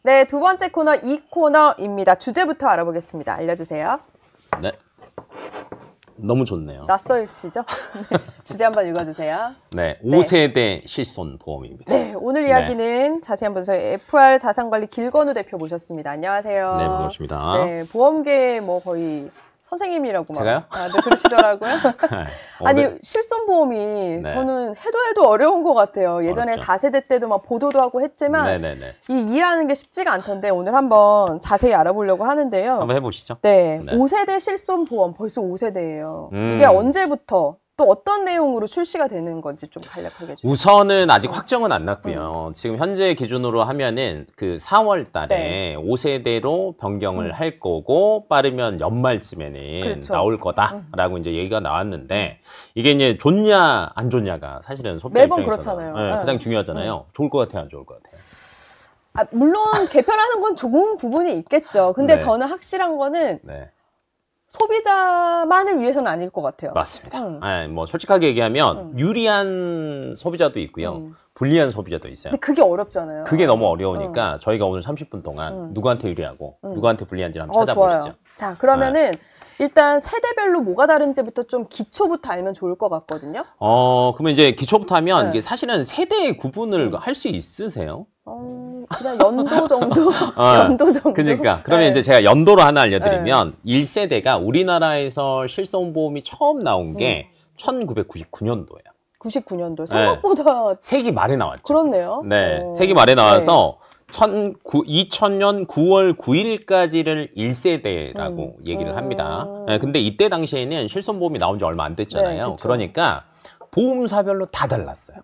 네, 두 번째 코너 이 코너입니다. 주제부터 알아보겠습니다. 알려주세요. 네. 너무 좋네요. 낯설시죠? 네, 주제 한번 읽어주세요. 네, 5세대 실손보험입니다. 네, 오늘 이야기는 자세한 분석의 FR 자산관리 길건우 대표 모셨습니다. 안녕하세요. 네, 반갑습니다. 네, 보험계 뭐 거의 선생님이라고 막. 제가요? 아, 네, 그러시더라고요. 아니, 실손보험이 네. 저는 해도 어려운 것 같아요. 예전에 어렵죠. 4세대 때도 막 보도도 하고 했지만 네네네. 이 이해하는 게 쉽지가 않던데 오늘 한번 자세히 알아보려고 하는데요. 한번 해보시죠. 네, 네. 5세대 실손보험 벌써 5세대예요. 이게 언제부터 또 어떤 내용으로 출시가 되는 건지 좀 간략하게 해주세요. 우선은 아직 확정은 안 났고요. 지금 현재 기준으로 하면은 그 4월 달에 5세대로 변경을 할 거고 빠르면 연말쯤에는 그렇죠. 나올 거다라고 이제 얘기가 나왔는데 이게 이제 좋냐 안 좋냐가 사실은 소비자 매번 입장에서는 그렇잖아요. 네, 네. 가장 중요하잖아요. 좋을 것 같아요, 안 좋을 것 같아요? 아, 물론 개편하는 건 좋은 부분이 있겠죠. 근데 네. 저는 확실한 거는 네. 소비자만을 위해서는 아닐 것 같아요. 맞습니다. 네, 뭐 솔직하게 얘기하면 유리한 소비자도 있고요. 불리한 소비자도 있어요. 근데 그게 어렵잖아요. 그게 너무 어려우니까 저희가 오늘 30분 동안 누구한테 유리하고 누구한테 불리한지 한번 좋아요. 찾아보시죠. 자, 그러면은 일단 세대별로 뭐가 다른지부터 좀 기초부터 알면 좋을 것 같거든요. 그러면 이제 기초부터 하면 네. 이게 사실은 세대의 구분을 할 수 있으세요? 그냥 연도 정도? 연도 정도? 그러니까. 그러면 네. 이제 제가 연도로 하나 알려드리면 1세대가 우리나라에서 실손보험이 처음 나온 게 1999년도예요. 99년도 생각보다 세기 말에 나왔죠. 그렇네요. 네, 세기 말에 나와서 2000년 9월 9일까지를 1세대라고 얘기를 합니다. 네, 근데 이때 당시에는 실손보험이 나온 지 얼마 안 됐잖아요. 네, 그쵸. 그러니까 보험사별로 다 달랐어요.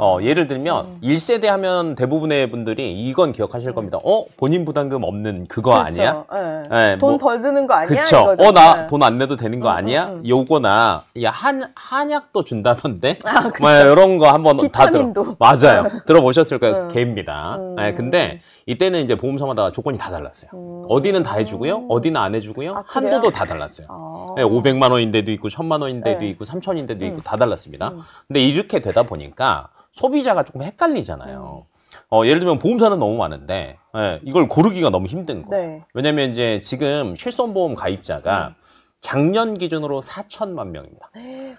아, 예를 들면 1세대 하면 대부분의 분들이 이건 기억하실 겁니다. 본인 부담금 없는 그거 그렇죠. 아니야? 네. 네, 돈 더 드는 거 아니야? 그쵸. 이거죠. 나 네. 돈 안 내도 되는 거 아니야? 요거나, 야, 한약도 준다던데? 아, 그쵸. 뭐, 이런 거 한번 비타민도. 맞아요. 들어보셨을 거예요. 개입니다. 네, 근데 이때는 이제 보험사마다 조건이 다 달랐어요. 어디는 다 해주고요. 어디는 안 해주고요. 아, 그래요? 한도도 다 달랐어요. 네, 500만 원인데도 있고, 1000만 원인데도 있고, 3000인데도 있고, 다 달랐습니다. 근데 이렇게 되다 보니까 소비자가 조금 헷갈리잖아요. 예를 들면 보험사는 너무 많은데 이걸 고르기가 너너무 힘든 거예요. 네. 왜냐면 이제 지금 실손보험 가입자가 작년 기준으로 4천만 명입니다.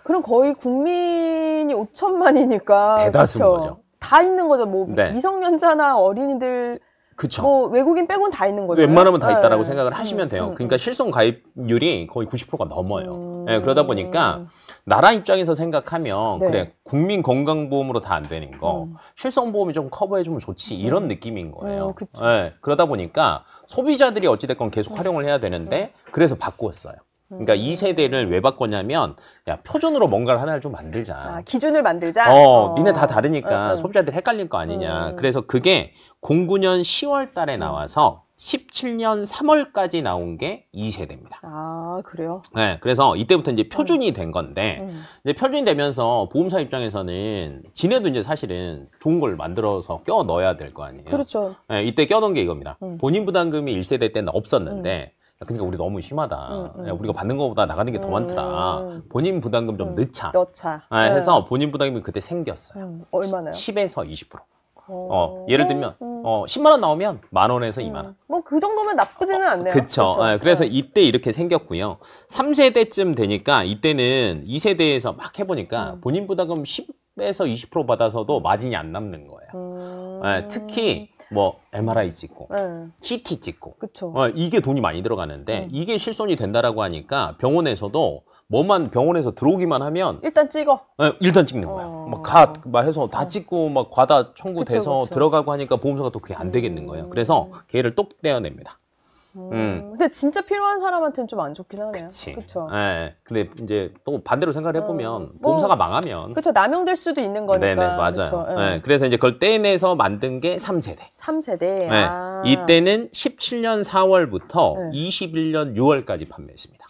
그럼 거의 국민이 5천만이니까 대다수인 거죠. 다 있는 거죠. 뭐 네. 미성년자나 어린이들 그쵸. 뭐 외국인 빼고는 다 있는 거죠. 웬만하면 다 있다라고 네. 생각을 하시면 돼요. 그러니까 실손 가입률이 거의 90%가 넘어요. 그러다 보니까 나라 입장에서 생각하면 네. 그래 국민 건강보험으로 다 안 되는 거 실손보험이 좀 커버해주면 좋지 이런 느낌인 거예요. 그쵸. 그러다 보니까 소비자들이 어찌됐건 계속 활용을 해야 되는데 그래서 바꾸었어요. 그러니까 2세대를 왜 바꿨냐면 야 표준으로 뭔가를 하나를 좀 만들자. 아, 기준을 만들자. 니네 다 다르니까 소비자들이 헷갈릴 거 아니냐. 그래서 그게 09년 10월 달에 나와서 17년 3월까지 나온 게 2세대입니다. 아, 그래요? 네, 그래서 이때부터 이제 표준이 된 건데, 이제 표준이 되면서 보험사 입장에서는 지네도 이제 사실은 좋은 걸 만들어서 껴 넣어야 될 거 아니에요. 그렇죠. 네, 이때 껴놓은 게 이겁니다. 본인 부담금이 1세대 때는 없었는데, 그러니까 우리 너무 심하다. 야, 우리가 받는 것보다 나가는 게 더 많더라. 본인 부담금 좀 넣자. 해서 본인 부담금이 그때 생겼어요. 얼마나요? 10에서 20%. 예를 들면 10만 원 나오면 10,000원에서 2만 원. 뭐 그 정도면 나쁘지는 않네요. 그쵸. 그렇죠. 그래서 이때 이렇게 생겼고요. 3세대쯤 되니까 이때는 2세대에서 막 해보니까 본인 부담금 10에서 20% 받아서도 마진이 안 남는 거예요. 특히 뭐 MRI 찍고 CT 찍고 그쵸. 이게 돈이 많이 들어가는데 이게 실손이 된다라고 하니까 병원에서도 뭐만 병원에서 들어오기만 하면 일단 찍어. 일단 찍는 거야. 막 해서 다 찍고 막 과다 청구돼서 들어가고 하니까 보험사가 또 그게 안 되겠는 거예요. 그래서 걔를 똑 떼어냅니다. 근데 진짜 필요한 사람한테는 좀 안 좋긴 하네요. 그렇죠. 네. 근데 이제 또 반대로 생각을 해보면 보험사가 망하면 그렇죠. 남용될 수도 있는 거니까. 네네 맞아요. 네. 그래서 이제 그걸 떼내서 만든 게 3세대. 3세대. 네. 이때는 17년 4월부터 21년 6월까지 판매했습니다.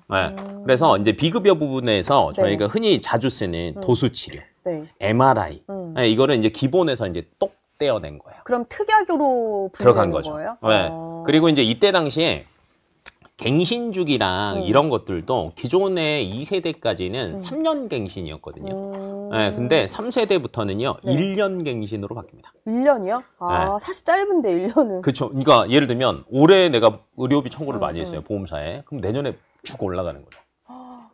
네. 그래서 이제 비급여 부분에서 저희가 흔히 자주 쓰는 도수치료, MRI, 이거를 이제 기본에서 이제 똑 떼어낸 거예요. 그럼 특약으로 들어간 분류되는 거죠. 거예요? 네. 그리고 이제 이때 당시에 갱신주기랑 이런 것들도 기존의 2세대까지는 3년 갱신이었거든요. 네, 근데 3세대부터는요, 네. 1년 갱신으로 바뀝니다. 1년이요? 아, 네. 사실 짧은데 1년은. 그렇죠. 그러니까 예를 들면 올해 내가 의료비 청구를 많이 했어요, 보험사에. 그럼 내년에 쭉 올라가는 거죠.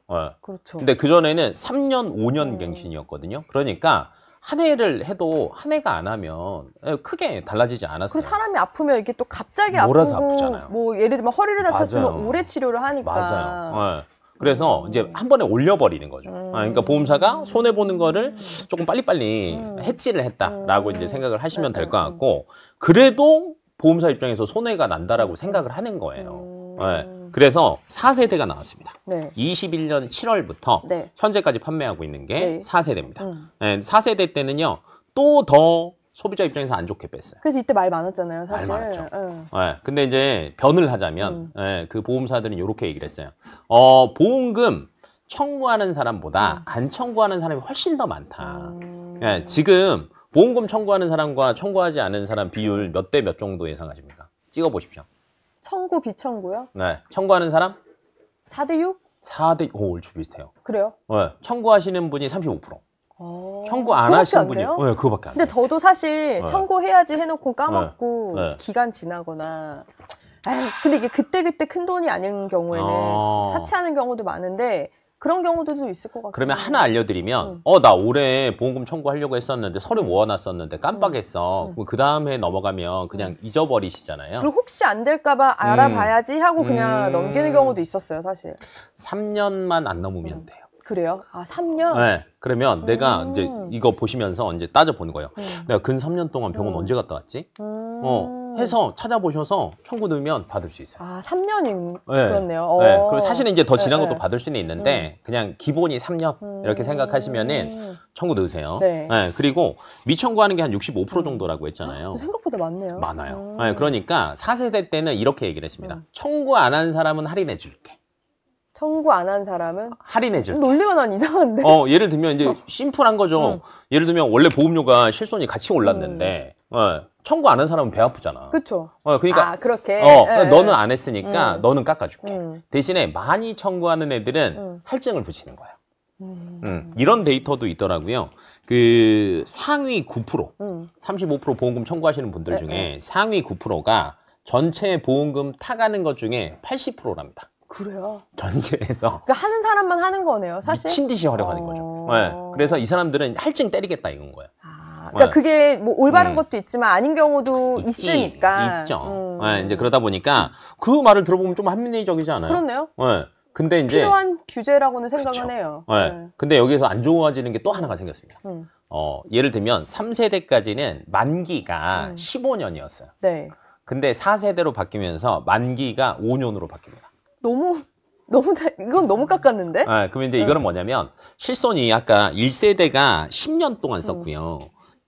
네. 그렇죠. 근데 그전에는 3년, 5년 갱신이었거든요. 그러니까 한 해를 해도 한 해가 안 하면 크게 달라지지 않았어요. 그리고 사람이 아프면 이게 또 갑자기 몰아서 아프고 아프잖아요. 뭐 예를 들면 허리를 다쳤으면 맞아요. 오래 치료를 하니까. 맞아요. 네. 그래서 이제 한 번에 올려버리는 거죠. 그러니까 보험사가 손해보는 거를 조금 빨리빨리 해지를 했다라고 이제 생각을 하시면 될 것 같고, 그래도 보험사 입장에서 손해가 난다라고 생각을 하는 거예요. 네. 그래서 4세대가 나왔습니다. 네. 21년 7월부터 네. 현재까지 판매하고 있는 게 네. 4세대입니다. 네, 4세대 때는요, 또 더 소비자 입장에서 안 좋게 뺐어요. 그래서 이때 말 많았잖아요, 사실. 말 많았죠. 네. 네, 근데 이제 변을 하자면 그 보험사들은 이렇게 얘기를 했어요. 보험금 청구하는 사람보다 안 청구하는 사람이 훨씬 더 많다. 네, 지금 보험금 청구하는 사람과 청구하지 않은 사람 비율 몇 대 몇 정도 예상하십니까? 찍어보십시오. 청구, 비청구요? 네, 청구하는 사람? 4대6? 4대, 얼추 비슷해요. 그래요? 네, 청구하시는 분이 35%. 청구 안 그거밖에 하신 안 분이, 돼요? 네, 그거밖에 안 돼요. 근데 저도 사실 네. 청구해야지 해놓고 까먹고 네. 기간 지나거나. 에이, 근데 이게 그때그때 큰 돈이 아닌 경우에는 사치하는 경우도 많은데 그런 경우도 있을 것 같아요. 그러면 하나 알려드리면, 나 올해 보험금 청구하려고 했었는데 서류 모아놨었는데 깜빡했어. 그럼 그 다음에 넘어가면 그냥 잊어버리시잖아요. 그리고 혹시 안 될까봐 알아봐야지 하고 그냥 넘기는 경우도 있었어요, 사실. 3년만 안 넘으면 돼요. 그래요? 아, 3년? 네. 그러면 내가 이제 이거 보시면서 이제 따져보는 거예요. 내가 근 3년 동안 병원 언제 갔다 왔지? 해서 찾아보셔서 청구 넣으면 받을 수 있어요. 아, 3년이 네. 그렇네요. 네. 그리고 사실은 이제 더 지난 네, 것도 네. 받을 수는 있는데 그냥 기본이 3년 이렇게 생각하시면은 청구 넣으세요. 네. 네. 그리고 미청구하는 게 한 65% 정도라고 했잖아요. 생각보다 많네요. 많아요. 네. 그러니까 4세대 때는 이렇게 얘기를 했습니다. 청구 안 한 사람은 할인해 줄게. 청구 안 한 사람은? 할인해 줄게. 논리가 난 이상한데? 예를 들면 이제 심플한 거죠. 예를 들면 원래 보험료가 실손이 같이 올랐는데 청구 안 한 사람은 배 아프잖아. 그쵸. 그러니까 아, 그렇게? 너는 안 했으니까 너는 깎아줄게. 대신에 많이 청구하는 애들은 할증을 붙이는 거야. 이런 데이터도 있더라고요. 그 상위 9%, 35% 보험금 청구하시는 분들 중에 상위 9%가 전체 보험금 타가는 것 중에 80%랍니다. 그래요? 전체에서. 그러니까 하는 사람만 하는 거네요, 사실. 미친 듯이 활용하는 거죠. 네. 그래서 이 사람들은 할증 때리겠다 이건 거예요. 그러니까 그게 뭐 올바른 것도 있지만 아닌 경우도 있으니까. 있죠. 네, 이제 그러다 보니까 그 말을 들어보면 좀 합리적이지 않아요? 그렇네요. 네. 근데 이제 필요한 규제라고는 생각은 그쵸. 해요. 네. 근데 여기서 안 좋아지는 게 또 하나가 생겼습니다. 예를 들면 3세대까지는 만기가 15년이었어요. 네. 근데 4세대로 바뀌면서 만기가 5년으로 바뀝니다. 이건 너무 깎았는데? 네, 그러면 이제 이거는 뭐냐면 실손이 아까 1세대가 10년 동안 썼고요.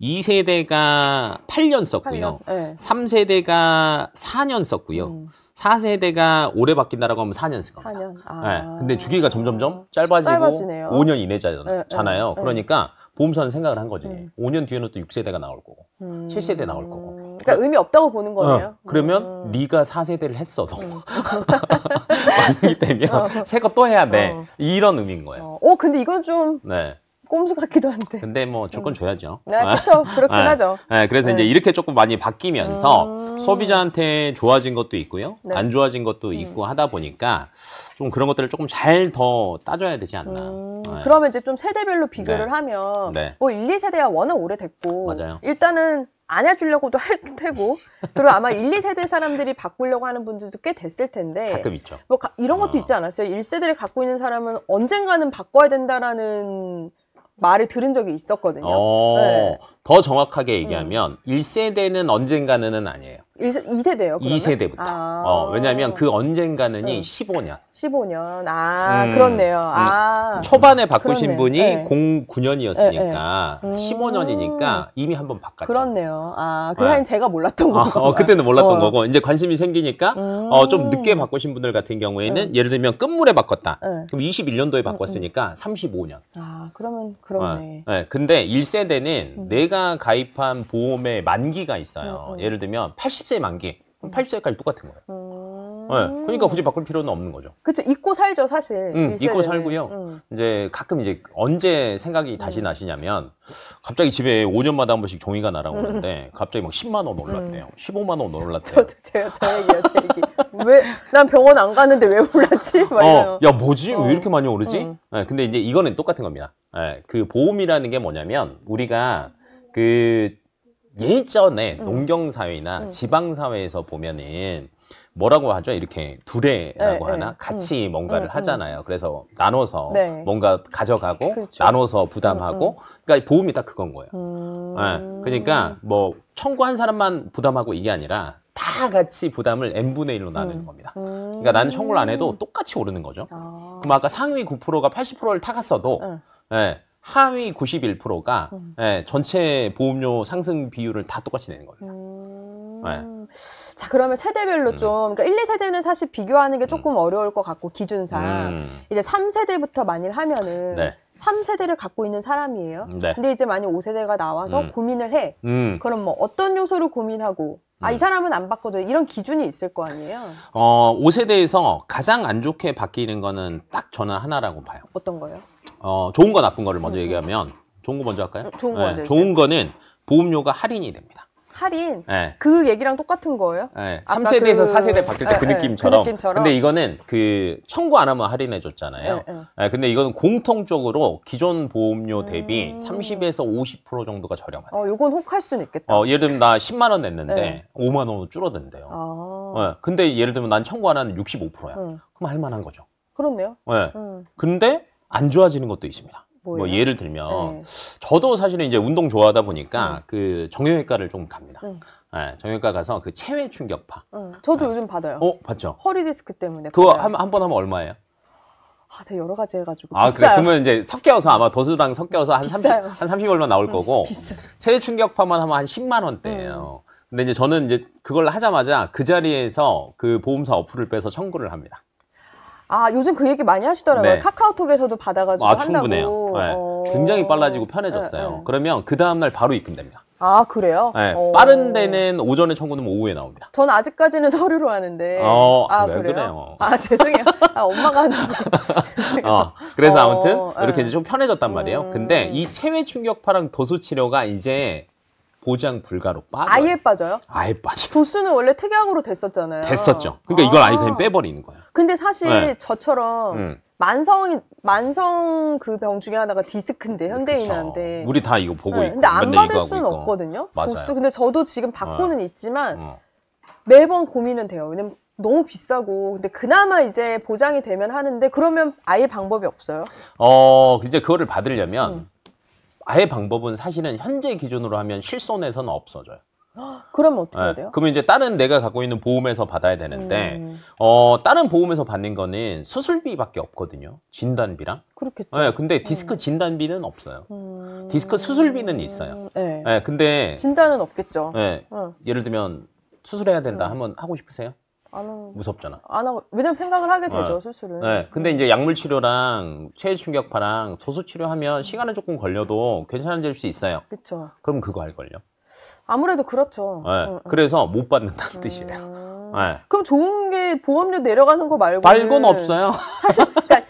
2세대가 8년 썼고요. 8년, 네. 3세대가 4년 썼고요. 4세대가 오래 바뀐다라고 하면 4년 쓸 겁니다. 4년. 아. 네, 근데 주기가 점점점 짧아지고 짧아지네요. 5년 이내잖아요. 네. 그러니까 보험사는 생각을 한 거지. 5년 뒤에는 또 6세대가 나올 거고 7세대 나올 거고. 그러니까 의미 없다고 보는 거네요. 그러면 네가 4세대를 했어도 만기 되면 새 거 또 해야 돼. 이런 의미인 거예요. 근데 이건 좀 네. 꼼수 같기도 한데. 근데 뭐 줄 건 줘야죠. 네, 그렇죠. 그렇긴 하죠. 네, 그래서 이제 이렇게 조금 많이 바뀌면서 소비자한테 좋아진 것도 있고요. 네. 안 좋아진 것도 있고 하다 보니까 좀 그런 것들을 조금 잘 더 따져야 되지 않나. 네. 그러면 이제 좀 세대별로 비교를 네. 하면 네. 뭐 1, 2세대가 워낙 오래됐고 맞아요. 일단은 안 해주려고도 할 테고 그리고 아마 1, 2세대 사람들이 바꾸려고 하는 분들도 꽤 됐을 텐데 가끔 있죠. 뭐 이런 것도 있지 않았어요? 1세대를 갖고 있는 사람은 언젠가는 바꿔야 된다라는 말을 들은 적이 있었거든요. 네. 더 정확하게 얘기하면 1세대는 언젠가는 아니에요. 2세대요? 2세대부터. 왜냐하면 그 언젠가는이 15년. 15년. 그렇네요. 초반에 바꾸신 그렇네. 분이 네. 09년이었으니까 15년이니까 이미 한 번 바꿨죠. 그렇네요. 그냥 제가 몰랐던 거고. 그때는 몰랐던 거고 이제 관심이 생기니까 좀 늦게 바꾸신 분들 같은 경우에는 예를 들면 끝물에 바꿨다. 그럼 21년도에 바꿨으니까 35년. 그러면 그렇네. 네. 근데 1세대는 내가 가입한 보험의 만기가 있어요. 예를 들면 80세 만기. 그럼 80세까지 똑같은 거예요. 그러니까 굳이 바꿀 필요는 없는 거죠. 그렇죠. 잊고 살죠, 사실. 잊고 살고요. 이제 가끔 이제 언제 생각이 다시 나시냐면 갑자기 집에 5년마다 한 번씩 종이가 날아오는데 갑자기 막 10만 원 올랐대요. 15만 원 올랐대요. 저 얘기예요, 제 얘기. 왜 난 병원 안 가는데 왜 올랐지? 막 이래요. 야, 뭐지? 왜 이렇게 많이 오르지? 근데 이제 이거는 똑같은 겁니다. 그 보험이라는 게 뭐냐면 우리가 그 예전에 농경사회나 지방사회에서 보면은 뭐라고 하죠? 이렇게 두레라고 하나? 같이 뭔가를 하잖아요. 그래서 나눠서 뭔가 가져가고 그렇죠. 나눠서 부담하고 그러니까 보험이 딱 그건 거예요. 그러니까 뭐 청구한 사람만 부담하고 이게 아니라 다 같이 부담을 n분의 1로 나누는 겁니다. 그러니까 나는 청구를 안 해도 똑같이 오르는 거죠. 그럼 아까 상위 9%가 80%를 타갔어도 하위 91%가 전체 보험료 상승 비율을 다 똑같이 내는 겁니다. 자, 그러면 세대별로 좀, 그러니까 1, 2세대는 사실 비교하는 게 조금 어려울 것 같고, 기준상. 이제 3세대부터 만일 하면은, 3세대를 갖고 있는 사람이에요. 근데 이제 만약 5세대가 나와서 고민을 해. 그럼 뭐 어떤 요소를 고민하고, 이 사람은 안 바꿔도 이런 기준이 있을 거 아니에요? 5세대에서 가장 안 좋게 바뀌는 거는 딱 저는 하나라고 봐요. 어떤 거요? 좋은 거 나쁜 거를 먼저 얘기하면 좋은 거 먼저 할까요? 좋은 거 먼저 좋은 거는 보험료가 할인이 됩니다. 할인? 그 얘기랑 똑같은 거예요? 3세대에서 4세대 바뀔 때 그 느낌처럼. 근데 이거는 그 청구 안 하면 할인해 줬잖아요. 근데 이거는 공통적으로 기존 보험료 대비 30에서 50% 정도가 저렴하대요. 요건 혹할 수는 있겠다. 예를 들면 나 10만 원 냈는데 5만 원으로 줄어든대요. 근데 예를 들면 난 청구 안 하는 65%야. 그럼 할 만한 거죠. 그렇네요. 근데 안 좋아지는 것도 있습니다. 뭐예요? 뭐 예를 들면 저도 사실은 이제 운동 좋아하다 보니까 그 정형외과를 좀 갑니다. 정형외과 가서 그 체외 충격파. 저도 요즘 받아요. 받죠. 허리 디스크 때문에. 그거 한 번 하면 얼마예요? 제가 여러 가지 해가지고. 그래. 비싸요. 그러면 이제 섞여서 아마 도수랑 섞여서 한 30 얼마 나올 거고. 비싸요. 체외 충격파만 하면 한 10만 원대예요. 근데 이제 저는 이제 그걸 하자마자 그 자리에서 그 보험사 어플을 빼서 청구를 합니다. 요즘 그 얘기 많이 하시더라고요. 카카오톡에서도 받아가지고 한다고. 충분해요. 굉장히 빨라지고 편해졌어요. 그러면 그 다음날 바로 입금됩니다. 그래요? 빠른 데는 오전에 청구는 오후에 나옵니다. 전 아직까지는 서류로 하는데. 왜 그래요? 죄송해요. 엄마가 하는 그래서 아무튼 이렇게 이제 좀 편해졌단 말이에요. 근데 이 체외 충격파랑 도수 치료가 이제 보장 불가로 빠져요. 아예 빠져요? 아예 빠져. 도수는 원래 특약으로 됐었잖아요. 됐었죠. 그러니까 이걸 아예 그냥 빼버리는 거예요. 근데 사실 저처럼 만성 그 병 중에 하나가 디스크인데 현대인한테. 우리 다 이거 보고 있고. 근데 안 받을 수는 없거든요. 맞아요. 도수. 근데 저도 지금 받고는 있지만 매번 고민은 돼요. 왜냐면 너무 비싸고 근데 그나마 이제 보장이 되면 하는데 그러면 아예 방법이 없어요? 이제 그거를 받으려면 아예 방법은 사실은 현재 기준으로 하면 실손에서는 없어져요. 그러면 어떻게 해야 돼요? 그러면 이제 다른 내가 갖고 있는 보험에서 받아야 되는데 다른 보험에서 받는 거는 수술비밖에 없거든요. 진단비랑. 그렇겠죠. 근데 디스크 진단비는 없어요. 디스크 수술비는 있어요. 근데 진단은 없겠죠. 예를 들면 수술해야 된다 하면 하고 싶으세요? 무섭잖아. 안 하고, 왜냐면 생각을 하게 되죠, 수술은. 근데 이제 약물 치료랑 체외 충격파랑 도수 치료하면 시간은 조금 걸려도 괜찮아질 수 있어요. 그렇죠. 그럼 그거 할걸요? 아무래도 그렇죠. 그래서 못 받는다는 뜻이에요. 그럼 좋은 게 보험료 내려가는 거 말고는 없어요. 사실, 그러니까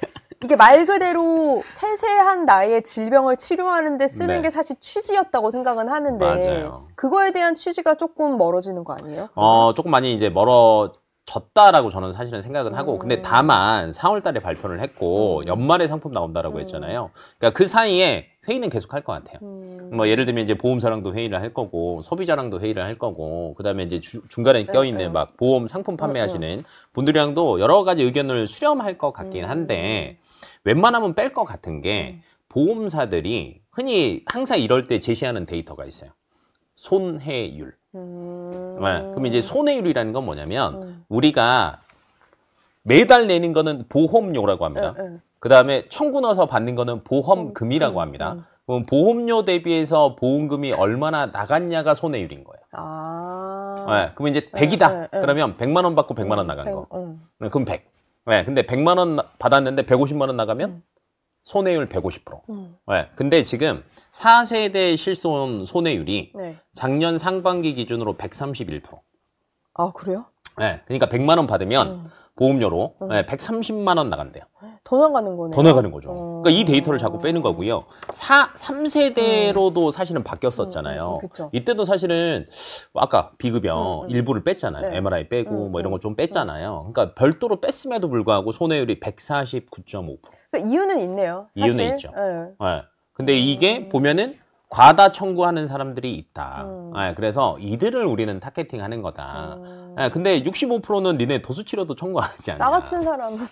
이게 말 그대로 세세한 나이의 질병을 치료하는 데 쓰는 게 사실 취지였다고 생각은 하는데 맞아요. 그거에 대한 취지가 조금 멀어지는 거 아니에요? 조금 많이 이제 멀어졌다라고 저는 사실은 생각은 하고 근데 다만 4월 달에 발표를 했고 연말에 상품 나온다라고 했잖아요. 그러니까 그 사이에 회의는 계속 할 것 같아요. 뭐 예를 들면 이제 보험사랑도 회의를 할 거고 소비자랑도 회의를 할 거고 그다음에 이제 중간에 껴있는 막 보험 상품 판매하시는 분들이랑도 여러 가지 의견을 수렴할 것 같긴 한데 웬만하면 뺄 것 같은 게 보험사들이 흔히 항상 이럴 때 제시하는 데이터가 있어요. 손해율. 그럼 이제 손해율이라는 건 뭐냐면 우리가 매달 내는 거는 보험료라고 합니다. 그 다음에 청구 넣어서 받는 거는 보험금이라고 합니다. 그럼 보험료 대비해서 보험금이 얼마나 나갔냐가 손해율인 거예요. 그러면 이제 100이다. 그러면 100만 원 받고 100만 원 나간 거. 그럼 100. 근데 100만 원 받았는데 150만 원 나가면 손해율 150%. 근데 지금 4세대 실손 손해율이 작년 상반기 기준으로 131%. 그래요? 네, 그러니까 100만 원 받으면 보험료로 130만 원 나간대요. 더 나가는 거네요. 더 나가는 거죠. 그러니까 이 데이터를 자꾸 빼는 거고요. 3세대로도 사실은 바뀌었었잖아요. 이때도 사실은 아까 비급여 일부를 뺐잖아요. 네. MRI 빼고 뭐 이런 거 좀 뺐잖아요. 그러니까 별도로 뺐음에도 불구하고 손해율이 149.5%. 그러니까 이유는 있네요. 사실. 이유는 있죠. 네. 네. 근데 이게 보면은 과다 청구하는 사람들이 있다. 네, 그래서 이들을 우리는 타겟팅하는 거다. 네, 근데 65%는 니네 도수치료도 청구 안 하지 않냐. 나 같은 사람은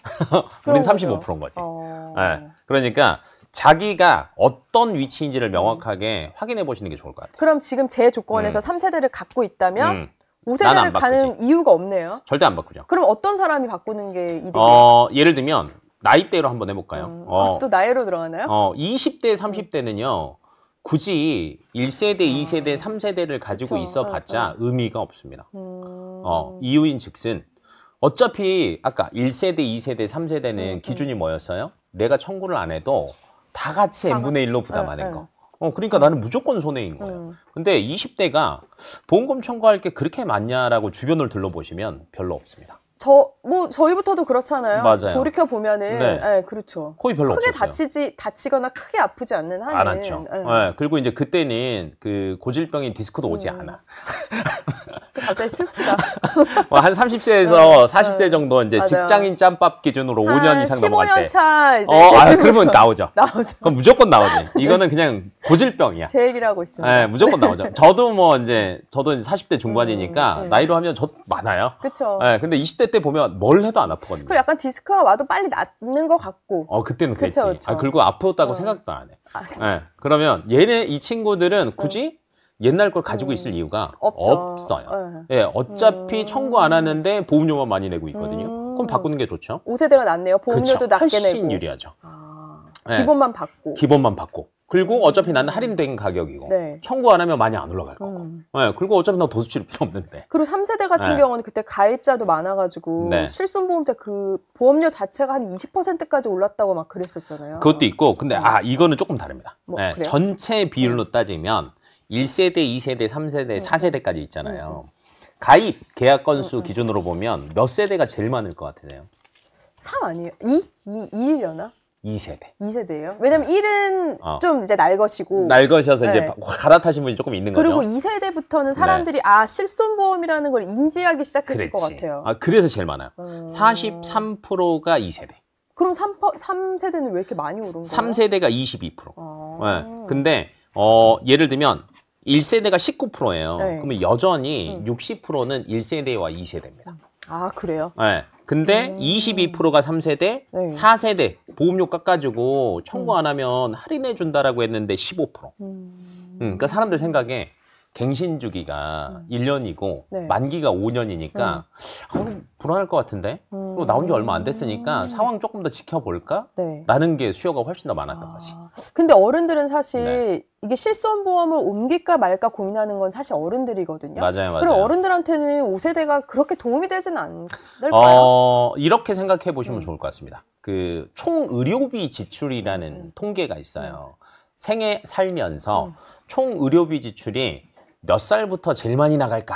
우린 35%인 거지. 네, 그러니까 자기가 어떤 위치인지를 명확하게 확인해 보시는 게 좋을 것 같아요. 그럼 지금 제 조건에서 3세대를 갖고 있다면 5세대를 가는 이유가 없네요. 절대 안 바꾸죠. 그럼 어떤 사람이 바꾸는 게 이득이에요? 예를 들면 나이대로 한번 해볼까요? 또 나이로 들어가나요? 20대, 30대는요. 굳이 1세대, 2세대, 3세대를 가지고 있어봤자 의미가 없습니다. 이유인 즉슨 어차피 아까 1세대, 2세대, 3세대는 기준이 뭐였어요? 내가 청구를 안 해도 다 같이 n분의 1로 부담하는 거. 그러니까 나는 무조건 손해인 거예요. 근데 20대가 보험금 청구할 게 그렇게 많냐라고 주변을 둘러보시면 별로 없습니다. 저희부터도 그렇잖아요. 맞아요. 돌이켜보면은, 네. 그렇죠. 거의 별로 크게 없었어요. 다치거나 크게 아프지 않는 한은. 안 왔죠. 네. 그리고 이제 그때는 그 고질병인 디스크도 오지 않아. 갑자기 슬프다. 한 30세에서 40세 정도 이제 맞아요. 직장인 짬밥 기준으로 5년 이상 넘어갈 때. 15년 차 이제. 그러면 나오죠. 그럼 무조건 나오지. 이거는 그냥 고질병이야. 제 얘기를 하고 있습니다. 네, 무조건 나오죠. 저도 이제 40대 중반이니까 나이로 하면 저도 많아요. 그렇죠. 네, 근데 20대 때 보면 뭘 해도 안 아프거든요. 그리고 약간 디스크가 와도 빨리 낫는 것 같고. 그때는 그랬지. 그쵸. 그리고 아프다고 생각도 안 해. 네, 그러면 이 친구들은 굳이 옛날 걸 가지고 있을 이유가 없어요. 네. 어차피 청구 안 하는데 보험료만 많이 내고 있거든요. 그럼 바꾸는 게 좋죠. 5세대가 낫네요. 보험료도 낮게 내고. 훨씬 유리하죠. 네. 기본만 받고. 기본만 받고. 그리고 어차피 나는 할인된 가격이고 청구 안 하면 많이 안 올라갈 거고. 네, 그리고 어차피 나 도수치료 필요 없는데. 그리고 3세대 같은 경우는 그때 가입자도 많아가지고 실손보험자 그 보험료 자체가 한 20%까지 올랐다고 막 그랬었잖아요. 그것도 있고 근데 이거는 조금 다릅니다. 그래요? 전체 비율로 따지면 1세대, 2세대, 3세대, 4세대까지 있잖아요. 가입 계약 건수 기준으로 보면 몇 세대가 제일 많을 것 같으세요? 3 아니에요? 2이려나? 2세대. 2세대예요? 왜냐면 1은 좀 이제 날것이고 날것이어서 이제 갈아타신 분이 조금 있는 거죠. 그리고 2세대부터는 사람들이 실손보험이라는 걸 인지하기 시작했을 것 같아요. 그래서 제일 많아요. 43%가 2세대. 그럼 3세대는 왜 이렇게 많이 오른 거예요? 3세대가 22%. 네. 근데 예를 들면 1세대가 19%예요. 그러면 여전히 60%는 1세대와 2세대입니다. 그래요? 네. 근데 22%가 3세대, 4세대 보험료 깎아주고 청구 안 하면 할인해 준다라고 했는데 15%. 그러니까 사람들 생각에 갱신 주기가 1년이고 만기가 5년이니까 불안할 것 같은데 나온 지 얼마 안 됐으니까 상황 조금 더 지켜볼까? 라는 게 수요가 훨씬 더 많았던 거지. 근데 어른들은 사실 이게 실손보험을 옮길까 말까 고민하는 건 사실 어른들이거든요. 맞아요. 그럼 어른들한테는 5세대가 그렇게 도움이 되지는 않을까요? 이렇게 생각해 보시면 좋을 것 같습니다. 그 총 의료비 지출이라는 통계가 있어요. 생애 살면서 총 의료비 지출이 몇 살부터 제일 많이 나갈까?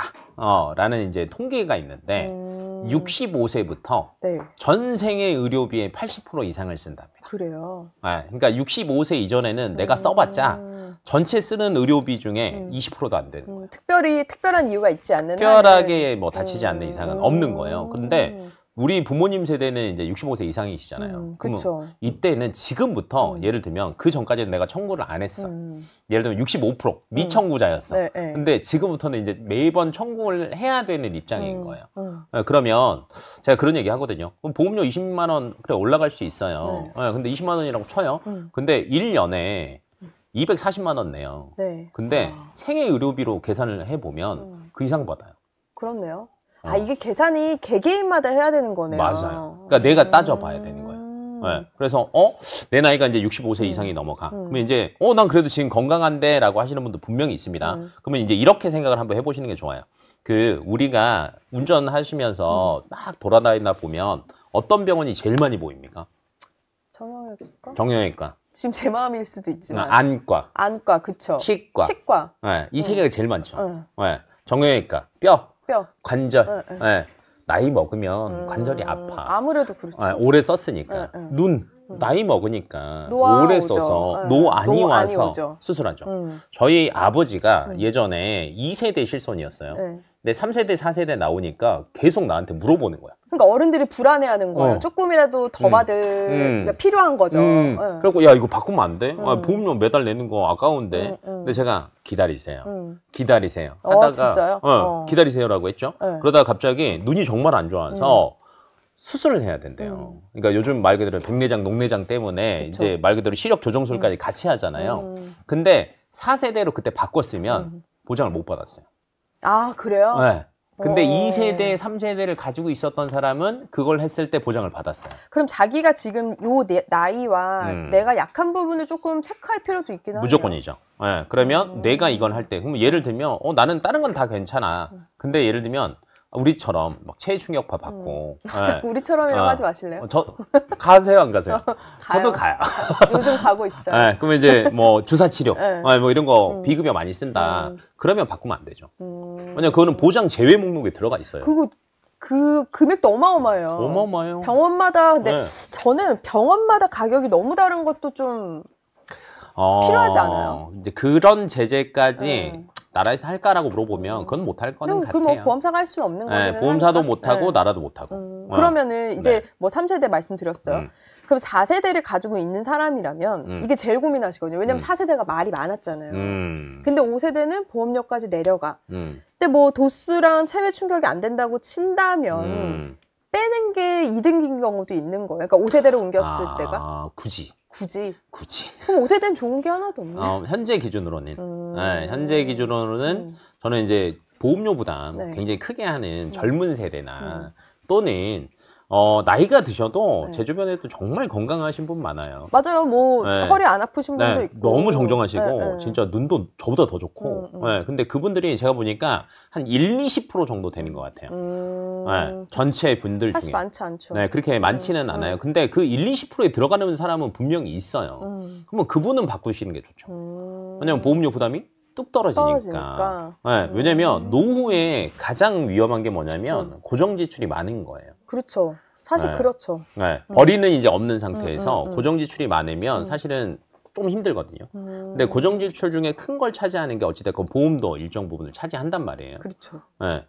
라는 이제 통계가 있는데 65세부터 전생의 의료비의 80% 이상을 쓴답니다. 그래요? 네, 그러니까 65세 이전에는 내가 써봤자 전체 쓰는 의료비 중에 20%도 안 되는 거예요. 특별한 이유가 있지 않는 특별하게 뭐 다치지 않는 이상은 없는 거예요. 근데 우리 부모님 세대는 이제 65세 이상이시잖아요. 그러면 이때는 지금부터 예를 들면 그 전까지는 내가 청구를 안 했어. 예를 들면 65% 미청구자였어. 근데 지금부터는 이제 매번 청구를 해야 되는 입장인 거예요. 그러면 제가 그런 얘기 하거든요. 그럼 보험료 20만 원 그래 올라갈 수 있어요. 근데 20만 원이라고 쳐요. 근데 1년에 240만 원 내요. 근데 생애 의료비로 계산을 해보면 그 이상 받아요. 그렇네요. 이게 계산이 개개인마다 해야 되는 거네요. 맞아요. 그러니까 내가 따져봐야 되는 거예요. 그래서 내 나이가 이제 65세 이상이 넘어가. 그러면 이제 난 그래도 지금 건강한데라고 하시는 분도 분명히 있습니다. 그러면 이제 이렇게 생각을 한번 해보시는 게 좋아요. 우리가 운전하시면서 막 돌아다니다 보면 어떤 병원이 제일 많이 보입니까? 정형외과? 정형외과. 지금 제 마음일 수도 있지만. 안과. 그쵸. 치과. 이 세 개가 제일 많죠. 정형외과, 뼈, 관절. 나이 먹으면 관절이 아파. 아무래도 그렇죠. 오래 썼으니까. 눈, 나이 먹으니까 오래 써서 노안이 와서 수술하죠. 저희 아버지가 예전에 2세대 실손이었어요. 근데 3세대, 4세대 나오니까 계속 나한테 물어보는 거야. 그러니까 어른들이 불안해하는 거예요. 조금이라도 더 받을 그러니까 필요한 거죠. 그리고 야 이거 바꾸면 안 돼? 보험료 매달 내는 거 아까운데. 근데 제가 기다리세요. 기다리세요. 하다가 진짜요? 기다리세요라고 했죠. 그러다가 갑자기 눈이 정말 안 좋아서 수술을 해야 된대요. 그러니까 요즘 말 그대로 백내장, 녹내장 때문에 그쵸. 이제 말 그대로 시력 조정술까지 같이 하잖아요. 근데 4세대로 그때 바꿨으면 보장을 못 받았어요. 아, 그래요? 네. 근데 2세대, 3세대를 가지고 있었던 사람은 그걸 했을 때 보장을 받았어요. 그럼 자기가 지금 요 나이와 내가 약한 부분을 조금 체크할 필요도 있긴 하네요. 무조건이죠. 네. 그러면 내가 이건 할 때, 그럼 예를 들면 나는 다른 건 다 괜찮아. 근데 예를 들면 우리처럼 막 체외 충격파 받고. 자꾸 우리처럼이라고 하지 마실래요? 저 가세요, 안 가세요? 저도 가요. 요즘 가고 있어요. 네, 그러면 이제 뭐 주사 치료, 뭐 이런 거 비급여 많이 쓴다. 그러면 바꾸면 안 되죠. 왜냐면 그거는 보장 제외 목록에 들어가 있어요. 그리고 그 금액도 어마어마해요. 어마어마해요. 병원마다 근데 저는 병원마다 가격이 너무 다른 것도 좀 필요하지 않아요? 이제 그런 제재까지 나라에서 할까라고 물어보면 그건 못할 거는 같아요. 뭐 보험사가 할 수는 없는 거예요. 보험사도 못하고 나라도 못하고. 그러면은 이제 뭐 3세대 말씀드렸어요. 그럼 4세대를 가지고 있는 사람이라면 이게 제일 고민하시거든요. 왜냐면 4세대가 말이 많았잖아요. 근데 5세대는 보험료까지 내려가. 근데 뭐 도수랑 체외 충격이 안 된다고 친다면 빼는 게 이득인 경우도 있는 거예요. 그러니까 5세대로 옮겼을 때가. 굳이. 그럼 5세대는 좋은 게 하나도 없네. 현재 기준으로는. 현재 기준으로는 저는 이제 보험료 부담 굉장히 크게 하는 젊은 세대나 또는 나이가 드셔도 제 주변에도 정말 건강하신 분 많아요. 맞아요. 뭐 허리 안 아프신 분도 있고. 너무 정정하시고 진짜 눈도 저보다 더 좋고. 근데 그분들이 제가 보니까 한 1, 20% 정도 되는 것 같아요. 전체 분들 사실 중에. 많지 않죠. 그렇게 많지는 않아요. 근데 그 1, 20%에 들어가는 사람은 분명히 있어요. 그러면 그분은 바꾸시는 게 좋죠. 왜냐면 보험료 부담이 뚝 떨어지니까. 왜냐면 노후에 가장 위험한 게 뭐냐면 고정 지출이 많은 거예요. 그렇죠. 사실 그렇죠. 벌이는 이제 없는 상태에서 고정 지출이 많으면 사실은 좀 힘들거든요. 근데 고정 지출 중에 큰 걸 차지하는 게 어찌됐건 보험도 일정 부분을 차지한단 말이에요. 그렇죠.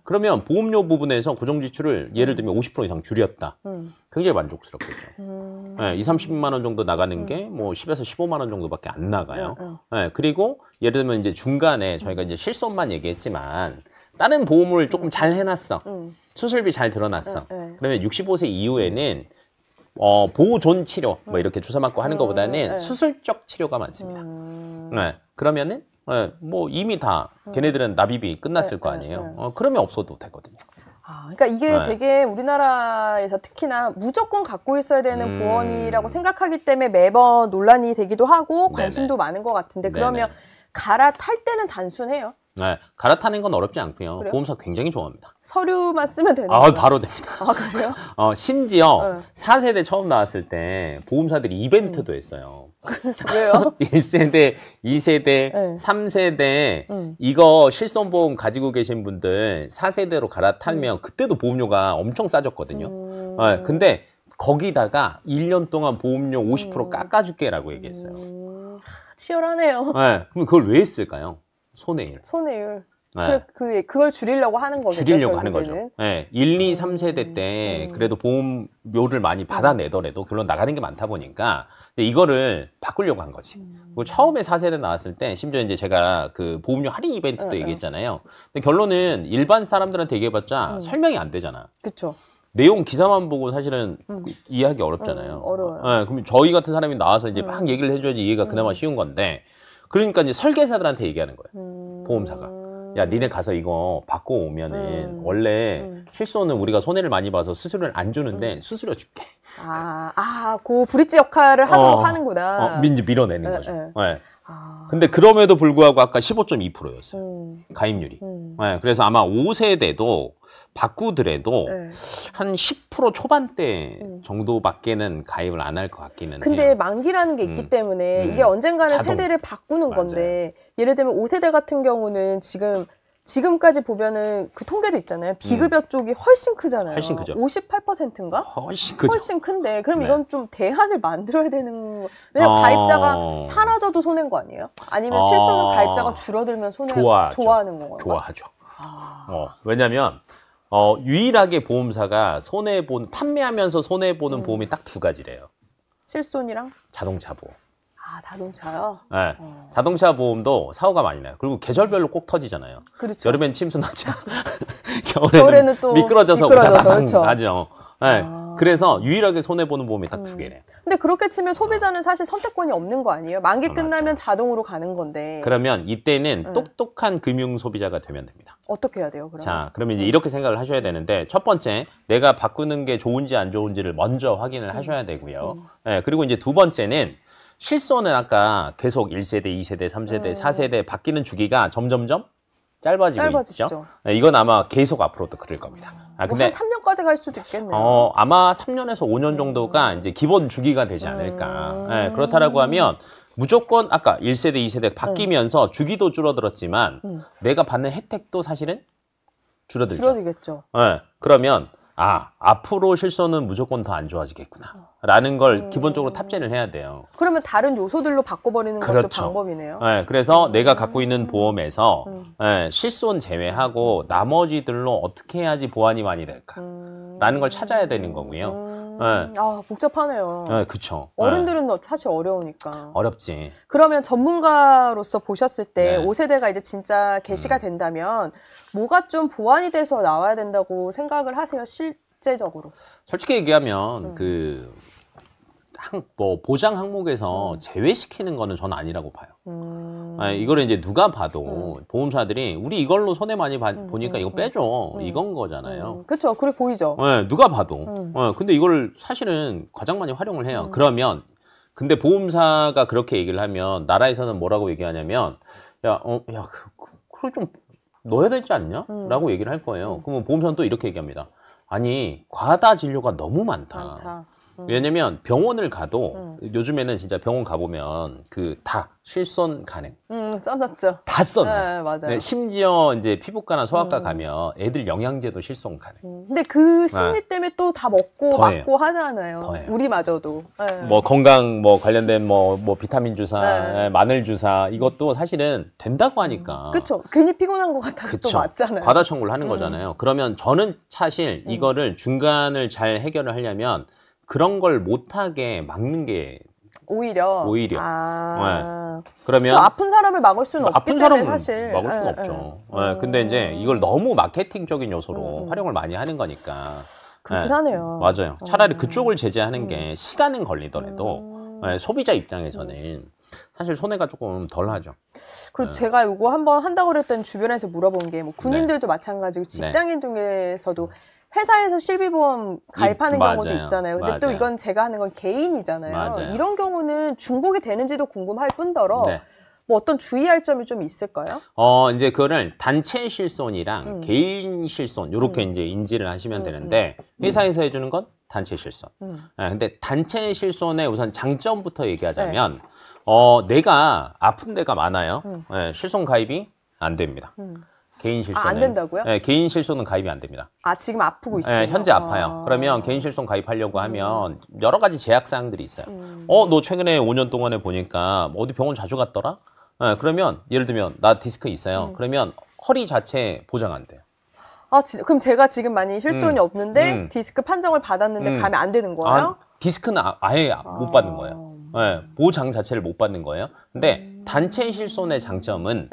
그러면 보험료 부분에서 고정 지출을 예를 들면 50% 이상 줄였다. 굉장히 만족스럽겠죠. 2, 30만 원 정도 나가는 게 뭐 10에서 15만 원 정도밖에 안 나가요. 그리고 예를 들면 이제 중간에 저희가 이제 실손만 얘기했지만 다른 보험을 조금 잘 해놨어. 수술비 잘 들어놨어. 그러면 65세 이후에는 보존 치료 뭐 이렇게 주사 맞고 하는 것보다는 수술적 치료가 많습니다. 그러면은 뭐 이미 다 걔네들은 납입이 끝났을 거 아니에요. 그러면 없어도 되거든요. 그러니까 이게 되게 우리나라에서 특히나 무조건 갖고 있어야 되는 보험이라고 생각하기 때문에 매번 논란이 되기도 하고 관심도 많은 것 같은데 그러면 갈아탈 때는 단순해요? 갈아타는 건 어렵지 않고요. 그래요? 보험사 굉장히 좋아합니다. 서류만 쓰면 되는 거예요? 바로 됩니다. 그래요? 심지어 4세대 처음 나왔을 때 보험사들이 이벤트도 했어요. 왜요? 1세대, 2세대, 3세대 이거 실손보험 가지고 계신 분들 4세대로 갈아타면 그때도 보험료가 엄청 싸졌거든요. 근데 거기다가 1년 동안 보험료 50% 깎아줄게라고 얘기했어요. 치열하네요. 그럼 그걸 왜 했을까요? 손해율. 그걸 줄이려고 하는 거겠죠. 줄이려고 하는 거죠. 1, 2, 3세대 때 그래도 보험료를 많이 받아내더라도 결론 나가는 게 많다 보니까 이거를 바꾸려고 한 거지. 그리고 처음에 4세대 나왔을 때 심지어 이제 제가 그 보험료 할인 이벤트도 얘기했잖아요. 근데 결론은 일반 사람들한테 얘기해봤자 설명이 안 되잖아. 그렇죠. 내용 기사만 보고 사실은 이해하기 어렵잖아요. 어려워요. 그럼 저희 같은 사람이 나와서 이제 막 얘기를 해줘야지 이해가 그나마 쉬운 건데 그러니까 이제 설계사들한테 얘기하는 거예요. 보험사가. 야, 니네 가서 이거 받고 오면은 원래 실손은 우리가 손해를 많이 봐서 수수료를 안 주는데 수수료 줄게. 그 브릿지 역할을 하도록 하는구나. 민지 밀어내는 거죠. 근데 그럼에도 불구하고 아까 15.2%였어요. 가입률이. 그래서 아마 5세대도 바꾸더라도 한 10% 초반대 정도밖에는 가입을 안 할 것 같기는 근데 해요. 만기라는 게 있기 때문에 이게 언젠가는 세대를 바꾸는 건데 예를 들면 5세대 같은 경우는 지금 지금까지 보면은 그 통계도 있잖아요. 비급여 쪽이 훨씬 크잖아요. 훨씬 크죠. 58%인가? 훨씬 크죠. 훨씬 큰데 그럼 이건 좀 대안을 만들어야 되는 왜냐면 가입자가 사라져도 손해인 거 아니에요? 아니면 실손은 가입자가 줄어들면 좋아하는 건가요? 좋아하죠. 왜냐면 유일하게 보험사가 판매하면서 손해보는 보험이 딱 두 가지래요. 실손이랑? 자동차 보험. 아, 자동차요? 네. 자동차 보험도 사고가 많이 나요. 그리고 계절별로 꼭 터지잖아요. 그렇죠. 여름엔 침수나죠. 겨울에는 또 미끄러져서 그렇죠. 나죠. 네. 그래서 유일하게 손해보는 보험이 딱 두 개래요. 근데 그렇게 치면 소비자는 사실 선택권이 없는 거 아니에요? 만기 끝나면 자동으로 가는 건데. 그러면 이때는 똑똑한 금융 소비자가 되면 됩니다. 어떻게 해야 돼요, 그러면? 자, 그러면 이제 이렇게 생각을 하셔야 되는데, 첫 번째, 내가 바꾸는 게 좋은지 안 좋은지를 먼저 확인을 하셔야 되고요. 네, 그리고 이제 두 번째는 실손은 아까 계속 1세대, 2세대, 3세대, 4세대 바뀌는 주기가 점점점 짧아지고 있죠. 네, 이건 아마 계속 앞으로도 그럴 겁니다. 근데 한 3년까지 갈 수도 있겠네요. 아마 3년에서 5년 정도가 이제 기본 주기가 되지 않을까. 네, 그렇다라고 하면 무조건 아까 1세대, 2세대 바뀌면서 주기도 줄어들었지만 내가 받는 혜택도 사실은 줄어들죠. 줄어들겠죠. 네, 그러면 앞으로 실손은 무조건 더 안 좋아지겠구나. 라는 걸 기본적으로 탑재를 해야 돼요. 그러면 다른 요소들로 바꿔버리는 것도 방법이네요. 네, 그래서 내가 갖고 있는 보험에서 실손 제외하고 나머지들로 어떻게 해야지 보완이 많이 될까? 라는 걸 찾아야 되는 거고요. 복잡하네요. 네, 그쵸. 어른들은 사실 어려우니까. 어렵지. 그러면 전문가로서 보셨을 때 5세대가 이제 진짜 개시가 된다면 뭐가 좀 보완이 돼서 나와야 된다고 생각을 하세요? 실제적으로. 솔직히 얘기하면 보장 항목에서 제외시키는 거는 저는 아니라고 봐요. 이거를 이제 누가 봐도 보험사들이 우리 이걸로 손해 많이 보니까 이거 빼줘. 이건 거잖아요. 그렇죠. 그래 보이죠. 네, 누가 봐도. 근데 이걸 사실은 가장 많이 활용을 해요. 그러면 근데 보험사가 그렇게 얘기를 하면 나라에서는 뭐라고 얘기하냐면 그걸 좀 넣어야 되지 않냐? 라고 얘기를 할 거예요. 그러면 보험사는 또 이렇게 얘기합니다. 아니 과다 진료가 너무 많다. 왜냐면 병원을 가도 요즘에는 진짜 병원 가보면 다 실손 가능. 써놨죠. 다 써놔요. 네, 맞아요. 네, 심지어 이제 피부과나 소아과 가면 애들 영양제도 실손 가능. 근데 그 심리 때문에 또 다 먹고 맞고 하잖아요. 우리마저도. 뭐 건강 관련된 비타민 주사, 마늘 주사 이것도 사실은 된다고 하니까. 그렇죠. 괜히 피곤한 것 같아서 또 맞잖아요. 과다 청구를 하는 거잖아요. 그러면 저는 사실 이거를 중간을 잘 해결을 하려면 그런 걸 못하게 막는 게 오히려. 그러면 아픈 사람을 막을 수는 없기 아픈 때문에 사람을 사실 막을 수는 없죠. 근데 이제 이걸 너무 마케팅적인 요소로 활용을 많이 하는 거니까. 그렇긴 하네요. 맞아요. 차라리 그쪽을 제재하는 게 시간은 걸리더라도 소비자 입장에서는 사실 손해가 조금 덜하죠. 그리고 제가 이거 한번 한다고 그랬더니 주변에서 물어본 게 군인들도 마찬가지고 직장인 중에서도 회사에서 실비보험 가입하는 경우도 있잖아요. 근데 또 이건 제가 하는 건 개인이잖아요. 이런 경우는 중복이 되는지도 궁금할 뿐더러 뭐 어떤 주의할 점이 좀 있을까요? 이제 그거를 단체 실손이랑 개인 실손 이렇게 이제 인지를 하시면 되는데 회사에서 해주는 건 단체 실손. 근데 단체 실손의 우선 장점부터 얘기하자면 내가 아픈 데가 많아요. 실손 가입이 안 됩니다. 개인 실손은 안 된다고요? 네, 개인 실손은 가입이 안 됩니다. 지금 아프고 있어요? 네, 현재 아파요. 그러면 개인 실손 가입하려고 하면 여러 가지 제약 사항들이 있어요. 너 최근에 5년 동안에 보니까 어디 병원 자주 갔더라? 그러면 예를 들면 나 디스크 있어요. 그러면 허리 자체 보장 안 돼요. 그럼 제가 지금 만약에 실손이 없는데 디스크 판정을 받았는데 가면 안 되는 거예요? 디스크는 아예 못 받는 거예요. 보장 자체를 못 받는 거예요. 근데 단체 실손의 장점은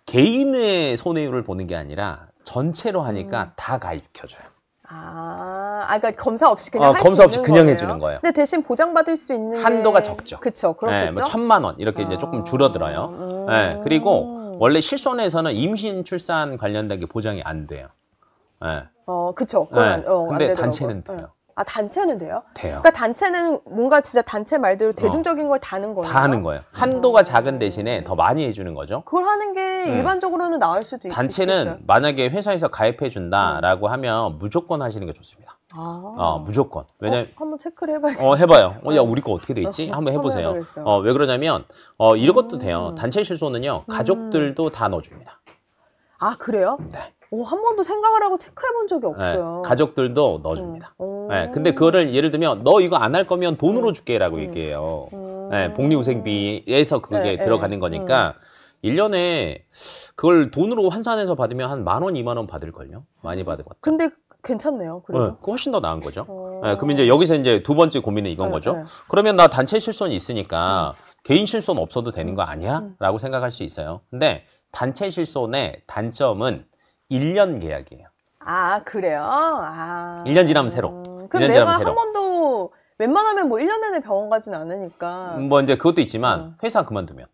개인의 손해율을 보는 게 아니라 전체로 하니까 다 가입시켜줘요. 그러니까 검사 없이 그냥 할 수 검사 없이 있는 그냥 거네요? 해주는 거예요. 근데 대신 보장받을 수 있는 한도가 적죠. 그렇죠. 그렇겠죠. 뭐 1,000만 원 이렇게 이제 조금 줄어들어요. 그리고 원래 실손에서는 임신, 출산 관련된 게 보장이 안 돼요. 그렇죠. 근데 단체는 돼요. 단체는 돼요? 돼요. 그러니까 단체는 뭔가 진짜 단체 말대로 대중적인 걸 다 하는 거예요? 다 하는 거예요. 한도가 작은 대신에 더 많이 해주는 거죠. 그걸 하는 게 일반적으로는 나을 수도 있겠어요. 단체는 만약에 회사에서 가입해준다라고 하면 무조건 하시는 게 좋습니다. 무조건. 왜냐면 한번 체크를 해봐야겠어요. 해봐요. 야, 우리 거 어떻게 돼 있지? 한번 해보세요. 왜 그러냐면 이것도 돼요. 단체 실손은요 가족들도 다 넣어줍니다. 아, 그래요? 네. 오, 한 번도 생각을 하고 체크해 본 적이 없어요. 네, 가족들도 넣어줍니다. 네, 근데 그거를 예를 들면 너 이거 안 할 거면 돈으로 줄게라고 얘기해요. 네, 복리후생비에서 그게 들어가는 거니까 1년에 그걸 돈으로 환산해서 받으면 한 10,000원, 20,000원 받을걸요? 많이 받을 것 같아요. 근데 괜찮네요. 그래도. 네, 그거 훨씬 더 나은 거죠. 네, 그러면 이제 여기서 이제 두 번째 고민은 이건 거죠. 그러면 나 단체 실손이 있으니까 개인 실손 없어도 되는 거 아니야? 라고 생각할 수 있어요. 근데 단체 실손의 단점은 1년 계약이에요. 아, 그래요? 아. 1년 지나면 새로. 그럼 내가 한 번도 웬만하면 뭐 1년 내내 병원 가진 않으니까. 뭐 이제 그것도 있지만 회사 그만두면.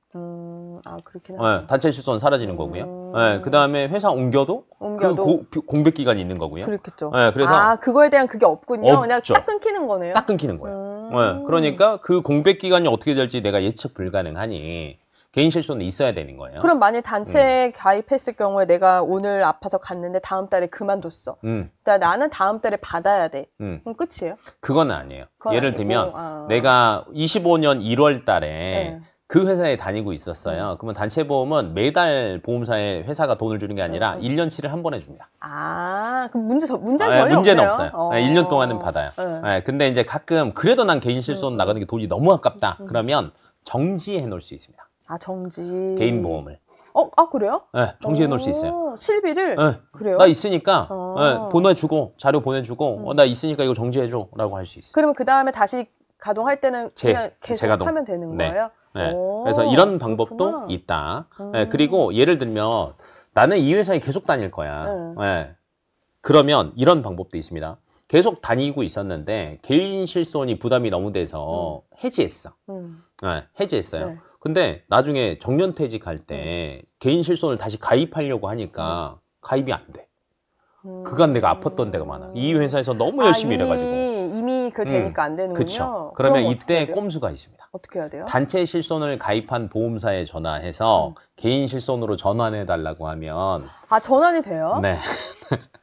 아, 그렇긴 하죠. 네, 단체 실손 사라지는 거고요. 네, 그 다음에 회사 옮겨도 그 공백 기간이 있는 거고요. 그렇겠죠. 네, 그래서 아, 그거에 대한 그게 없군요. 없죠. 그냥 딱 끊기는 거네요. 딱 끊기는 거예요. 네, 그러니까 그 공백 기간이 어떻게 될지 내가 예측 불가능하니 개인 실손은 있어야 되는 거예요. 그럼 만약 단체에 가입했을 경우에 내가 오늘 아파서 갔는데 다음 달에 그만뒀어. 그러니까 나는 다음 달에 받아야 돼. 그럼 끝이에요? 그건 아니에요. 예를 들면 내가 25년 1월 달에 그 회사에 다니고 있었어요. 그러면 단체보험은 매달 보험사에 회사가 돈을 주는 게 아니라 1년치를 한 번에 줍니다. 아, 그럼 문제는 전혀 문제는 없네요. 없어요. 1년 동안은 받아요. 근데 이제 가끔 그래도 난 개인 실손 나가는 게 돈이 너무 아깝다. 그러면 정지해 놓을 수 있습니다. 아, 정지. 개인 보험을. 아, 그래요? 네, 정지해 놓을 수 있어요. 실비를? 네, 그래요? 나 있으니까 보내주고 자료 보내주고 나 있으니까 이거 정지해줘 라고 할 수 있어요. 그러면 그 다음에 다시 가동할 때는 그냥 계속 재가동. 하면 되는 네. 거예요? 네. 그래서 이런 방법도 그렇구나. 있다. 네, 그리고 예를 들면 나는 이 회사에 계속 다닐 거야. 네. 그러면 이런 방법도 있습니다. 계속 다니고 있었는데 개인 실손이 부담이 너무 돼서 해지했어. 네, 해지했어요. 네. 근데 나중에 정년퇴직할 때 개인 실손을 다시 가입하려고 하니까 가입이 안 돼. 그간 내가 아팠던 데가 많아. 이 회사에서 너무 열심히 일해가지고. 이미 그 되니까 안 되는군요. 그렇죠. 그러면 이때 꼼수가 있습니다. 어떻게 해야 돼요? 단체 실손을 가입한 보험사에 전화해서 개인 실손으로 전환해달라고 하면. 아, 전환이 돼요? 네.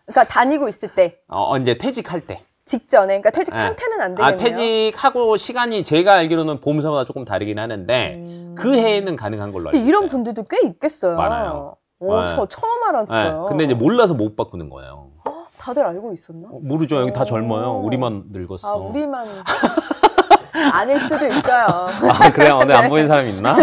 그러니까 다니고 있을 때. 이제 퇴직할 때. 직전에. 그러니까 퇴직 상태는 안 되겠네요. 퇴직하고 시간이 제가 알기로는 보험사마다 조금 다르긴 하는데 그 해에는 가능한 걸로 알고 있어요. 이런 분들도 꽤 있겠어요. 많아요. 저 처음 알았어요. 네. 근데 이제 몰라서 못 바꾸는 거예요. 다들 알고 있었나? 모르죠. 여기 다 젊어요. 우리만 늙었어. 아, 우리만 아닐 수도 있어요. 아, 그래요? 오늘 안 보이는 사람 있나?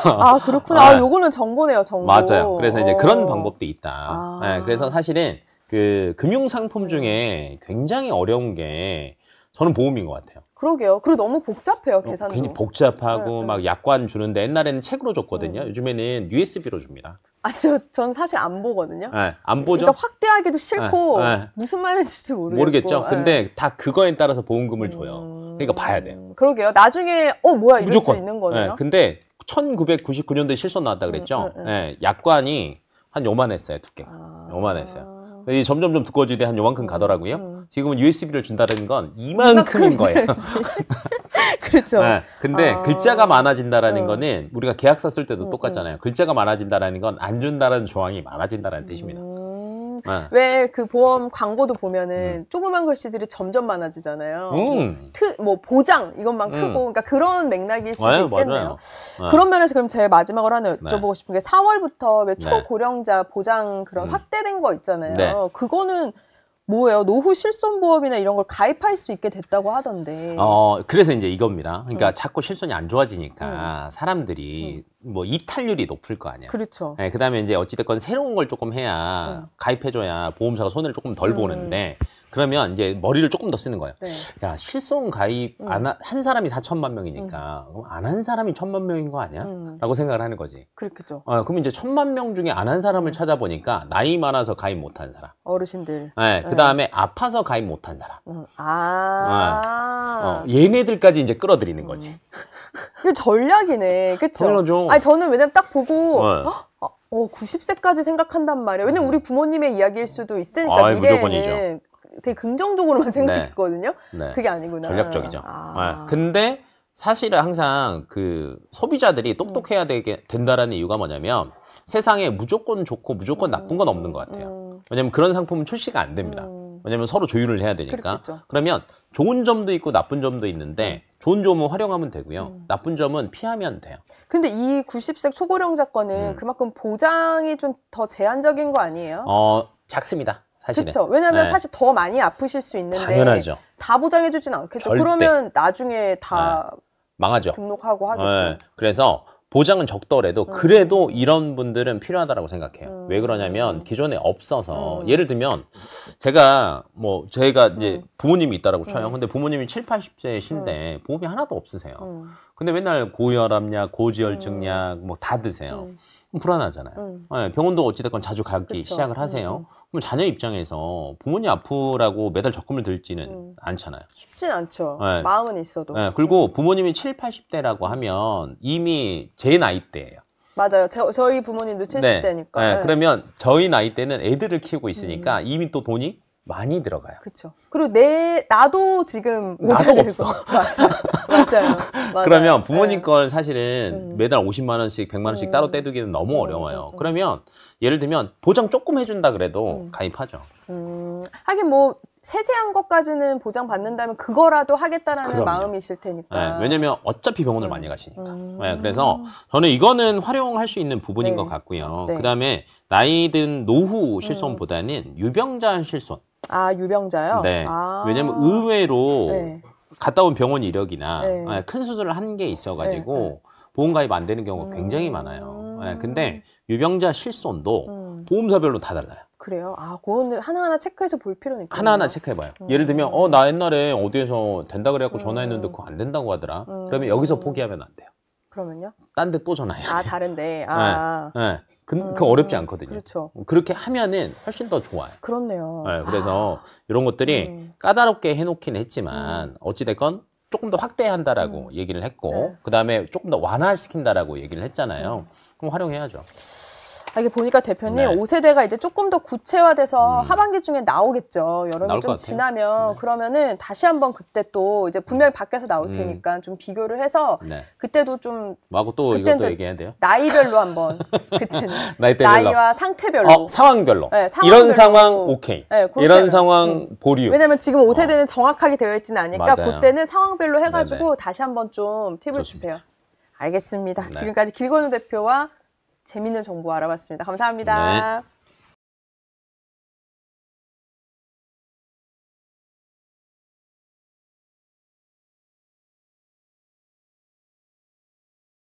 아, 그렇구나. 요거는 정보네요, 정보. 맞아요. 그래서 이제 그런 방법도 있다. 네, 그래서 사실은 그 금융상품 중에 굉장히 어려운 게 저는 보험인 것 같아요. 그러게요. 그리고 너무 복잡해요, 계산도. 괜히 복잡하고 막 약관 주는데 옛날에는 책으로 줬거든요. 요즘에는 USB로 줍니다. 아, 전 사실 안 보거든요. 네, 안 보죠? 그러니까 확대하기도 싫고 무슨 말인지도 모르겠죠. 근데 다 그거에 따라서 보험금을 줘요. 그러니까 봐야 돼요. 그러게 뭐야 이럴 무조건. 수 있는 거네요. 네, 근데 1999년도에 실손 나왔다 그랬죠. 네, 약관이 한 요만했어요, 두께가. 요만했어요. 점점 좀 두꺼워지되 한 요만큼 가더라고요. 지금은 USB를 준다는 건 이만큼인 거예요. 그렇죠. 네, 근데 글자가 많아진다라는 거는 우리가 계약서 쓸 때도 똑같잖아요. 글자가 많아진다라는 건 안 준다라는 조항이 많아진다라는 뜻입니다. 왜 그 보험 광고도 보면은 조그만 글씨들이 점점 많아지잖아요. 뭐 보장 이것만 크고 그러니까 그런 맥락일 수도 있겠네요. 그런 면에서 그럼 제가 마지막으로 하나 여쭤보고 싶은 게 4월부터 왜 초고령자 보장 그런 확대된 거 있잖아요. 그거는 뭐예요? 노후 실손보험이나 이런 걸 가입할 수 있게 됐다고 하던데. 그래서 이제 이겁니다. 그러니까 자꾸 실손이 안 좋아지니까 사람들이 뭐 이탈률이 높을 거 아니야. 그렇죠. 네, 그다음에 이제 어찌됐건 새로운 걸 조금 해야 가입해줘야 보험사가 손해를 조금 덜 보는데 그러면 이제 머리를 조금 더 쓰는 거예요. 야, 실손 가입 한 사람이 4천만 명이니까 그럼 안 한 사람이 1,000만 명인 거 아니야? 라고 생각을 하는 거지. 그렇겠죠. 그럼 이제 1,000만 명 중에 안 한 사람을 찾아보니까 나이 많아서 가입 못한 사람. 어르신들. 네, 그다음에 아파서 가입 못한 사람. 얘네들까지 이제 끌어들이는 거지. 이게 전략이네. 그쵸? 당연하죠. 아니, 저는 왜냐면 딱 보고 90세까지 생각한단 말이에요. 왜냐면 우리 부모님의 이야기일 수도 있으니까 미래에는 되게 긍정적으로만 생각했거든요. 그게 아니구나. 전략적이죠. 근데 사실은 항상 그 소비자들이 똑똑해야 된다라는 이유가 뭐냐면 세상에 무조건 좋고 무조건 나쁜 건 없는 것 같아요. 왜냐면 그런 상품은 출시가 안 됩니다. 왜냐면 서로 조율을 해야 되니까. 그렇겠죠. 그러면 좋은 점도 있고 나쁜 점도 있는데 좋은 점은 활용하면 되고요. 나쁜 점은 피하면 돼요. 근데 이 90세 초고령자 거는 그만큼 보장이 좀 더 제한적인 거 아니에요? 작습니다. 사실은. 그렇죠. 왜냐하면 사실 더 많이 아프실 수 있는데 당연하죠. 다 보장해주진 않겠죠. 절대. 그러면 나중에 다 망하죠. 등록하고 하겠죠. 그래서 보장은 적더라도 그래도 이런 분들은 필요하다고 생각해요. 왜 그러냐면 기존에 없어서 예를 들면 제가 이제 부모님이 있다라고 쳐요. 근데 부모님이 7, 80세신데 보험이 하나도 없으세요. 근데 맨날 고혈압약, 고지혈증약 뭐 다 드세요. 불안하잖아요. 병원도 어찌됐건 자주 가기 그쵸. 시작을 하세요. 그럼 자녀 입장에서 부모님 아프라고 매달 적금을 들지는 않잖아요. 쉽진 않죠. 네. 마음은 있어도. 그리고 부모님이 7, 80대라고 하면 이미 제 나이대예요. 맞아요. 저희 부모님도 70대니까. 네. 그러면 저희 나이대는 애들을 키우고 있으니까 이미 또 돈이 많이 들어가요. 그렇죠. 그리고 나도 지금 나도 없어. 맞아요. 그러면 부모님 걸 사실은 매달 50만 원씩, 100만 원씩 따로 떼두기는 너무 어려워요. 그러면 예를 들면 보장 조금 해준다 그래도 가입하죠. 하긴 뭐 세세한 것까지는 보장받는다면 그거라도 하겠다라는 그럼요. 마음이실 테니까. 왜냐면 어차피 병원을 많이 가시니까. 그래서 저는 이거는 활용할 수 있는 부분인 것 같고요. 네. 그다음에 나이 든 노후 실손보다는 유병자 실손. 아, 유병자요? 네. 아. 왜냐면 의외로 네. 갔다 온 병원 이력이나 네. 큰 수술을 한 게 있어가지고 보험 가입 안 되는 경우가 굉장히 많아요. 근데 유병자 실손도 보험사별로 다 달라요. 그래요? 아, 그거는 하나하나 체크해서 볼 필요는 있겠네요. 하나하나 체크해봐요. 예를 들면 나 옛날에 어디에서 된다 그래갖고 전화했는데 그거 안 된다고 하더라. 그러면 여기서 포기하면 안 돼요. 그러면요? 딴 데 또 전화해요. 아, 다른데. 아. 네. 그 어렵지 않거든요. 그렇죠. 그렇게 하면은 훨씬 더 좋아요. 그렇네요. 그래서 이런 것들이 까다롭게 해놓긴 했지만 어찌됐건 조금 더 확대한다라고 얘기를 했고 그다음에 조금 더 완화시킨다라고 얘기를 했잖아요. 그럼 활용해야죠. 아, 이게 보니까 대표님 네. 5세대가 이제 조금 더 구체화돼서 하반기 중에 나오겠죠. 여름이 나올 좀 것 같아요. 지나면 그러면은 다시 한번 그때 또 이제 분명히 밖에서 나올 테니까 좀 비교를 해서 그때도 좀 하고 또 그때는 이것도 얘기해야 돼요. 나이별로 한번 그때는 나이대별로. 나이와 상태별로 상황별로. 네, 상황별로. 이런 상황 오케이. 네, 그렇게 이런 상황 보류. 왜냐면 지금 5세대는 정확하게 되어 있지는 않으니까 맞아요. 그때는 상황별로 해가지고 네네. 다시 한번 좀 팁을 좋습니다. 주세요. 알겠습니다. 네. 지금까지 길건우 대표와 재밌는 정보 알아봤습니다. 감사합니다. 네.